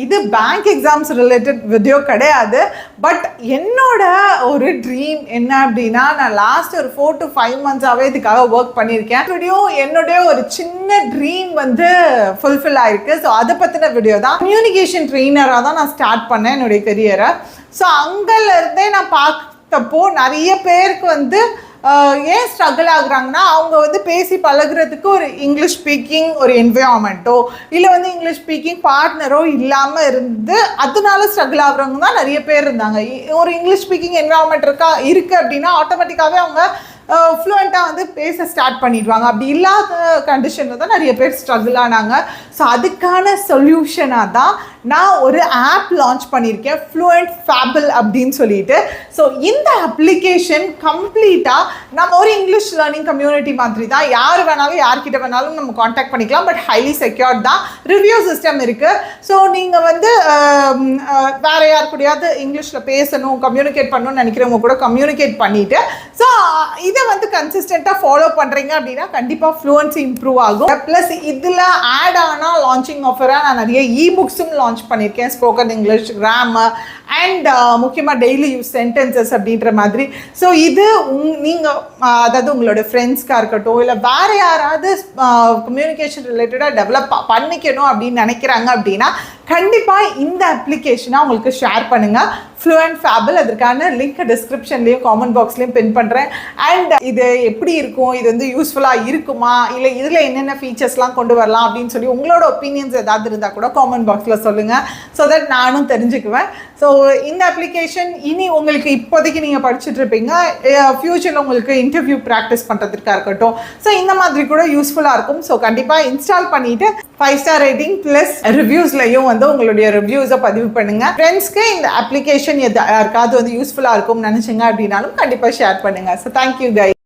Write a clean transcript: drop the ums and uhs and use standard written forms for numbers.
இது bank exams related video கிடையாது. But என்னோட ஒரு ட்ரீம் என்ன அப்படின்னா, நான் லாஸ்ட் ஒரு 4 to 5 months இதுக்காக ஒர்க் பண்ணியிருக்கேன். வீடியோ என்னுடைய ஒரு சின்ன ட்ரீம் வந்து ஃபுல்ஃபில் ஆயிருக்கு. ஸோ அதை பற்றின வீடியோ தான். கம்யூனிகேஷன் ட்ரெயினராக தான் நான் ஸ்டார்ட் பண்ணேன் என்னுடைய கரியரை. ஸோ அங்கேருந்தே நான் பார்த்தப்போ நிறைய பேருக்கு வந்து ஏன் ஸ்ட்ரகிள் ஆகுறாங்கன்னா, அவங்க வந்து பேசி பழகுறதுக்கு ஒரு இங்கிலீஷ் ஸ்பீக்கிங் ஒரு என்வயான்மெண்ட்டோ இல்லை வந்து இங்கிலீஷ் ஸ்பீக்கிங் பார்ட்னரோ இல்லாமல் இருந்து அதனால ஸ்ட்ரகிள் ஆகுறவங்க தான் நிறைய பேர் இருந்தாங்க. ஒரு இங்கிலீஷ் ஸ்பீக்கிங் என்வயான்மெண்ட் இருக்குது அப்படின்னா ஆட்டோமேட்டிக்காகவே அவங்க ஃப்ளூயண்ட்டாக வந்து பேச ஸ்டார்ட் பண்ணிடுவாங்க. அப்படி இல்லாத கண்டிஷனில் தான் நிறைய பேர் ஸ்ட்ரகிள் ஆனாங்க. ஸோ அதுக்கான சொல்யூஷனாக தான் நான் ஒரு ஆப் லான்ச் பண்ணியிருக்கேன், ஃப்ளூயண்ட் ஃபேபிள் அப்படின்னு சொல்லிட்டு. ஸோ இந்த அப்ளிகேஷன் கம்ப்ளீட்டாக நம்ம ஒரு இங்கிலீஷ் லேர்னிங் கம்யூனிட்டி மாதிரி தான். யார் வேணாலும் யார்கிட்ட வேணாலும் நம்ம காண்டாக்ட் பண்ணிக்கலாம். பட் ஹைலி செக்யூர்ட் தான். ரிவ்யூ சிஸ்டம் இருக்குது. ஸோ நீங்கள் வந்து வேறு யார் கூடயாவது இங்கிலீஷில் பேசணும், கம்யூனிகேட் பண்ணணும்னு நினைக்கிறவங்க கூட கம்யூனிகேட் பண்ணிவிட்டு ஸோ இதை வந்து கன்சிஸ்டண்ட்டாக ஃபாலோ பண்ணுறீங்க அப்படின்னா கண்டிப்பாக ஃப்ளூவன்சி இம்ப்ரூவ் ஆகும். ப்ளஸ் இதில் ஆட் ஆனால் லான்ச்சிங் ஆஃபராக நான் நிறைய இபுக்ஸும் லான்ச் பண்ணியிருக்கேன். ஸ்போக்கன் இங்கிலீஷ், கிராமர் அண்ட் முக்கியமாக டெய்லி யூஸ் சென்டென்சஸ் அப்படின்ற மாதிரி. ஸோ இது நீங்கள் அதாவது உங்களோட ஃப்ரெண்ட்ஸ்க்காக இருக்கட்டும் இல்லை வேறு யாராவது கம்யூனிகேஷன் ரிலேட்டடாக டெவலப் பண்ணிக்கணும் அப்படின்னு நினைக்கிறாங்க அப்படின்னா கண்டிப்பாக இந்த அப்ளிகேஷனை உங்களுக்கு ஷேர் பண்ணுங்கள். ஃப்ளூயண்ட் ஃபேபிள், அதற்கான லிங்க் டிஸ்கிரிப்ஷன்லேயும் காமெண்ட் பாக்ஸ்லேயும் பின் பண்ணுறேன். அண்ட் இது எப்படி இருக்கும், இது வந்து யூஸ்ஃபுல்லாக இருக்குமா, இல்லை இதில் என்னென்ன ஃபீச்சர்ஸ்லாம் கொண்டு வரலாம் அப்படின்னு சொல்லி உங்களோட ஒப்பீனியன்ஸ் ஏதாவது இருந்தால் கூட காமெண்ட் பாக்ஸில் சொல்லுங்கள். ஸோ தட் நானும் தெரிஞ்சுக்குவேன். ஸோ இந்த அப்ளிகேஷன் இனி உங்களுக்கு இப்போதைக்கு நீங்கள் படிச்சுட்டு இருப்பீங்க, ஃப்யூச்சரில் உங்களுக்கு இன்டர்வியூ ப்ராக்டிஸ் பண்ணுறதுக்காக இருக்கட்டும். ஸோ இந்த மாதிரி கூட யூஸ்ஃபுல்லாக இருக்கும். ஸோ கண்டிப்பாக இன்ஸ்டால் பண்ணிவிட்டு 5-star ரேட்டிங் ப்ளஸ் ரிவ்யூஸ்லையும் வந்து உங்களுடைய ரிவ்யூஸை பதிவு பண்ணுங்கள். ஃப்ரெண்ட்ஸ்க்கு இந்த அப்ளிகேஷன் யாருக்காவது வந்து யூஸ்ஃபுல்லாக இருக்கும்னு நினச்சிங்க அப்படின்னாலும் கண்டிப்பாக ஷேர் பண்ணுங்கள். So thank you guys.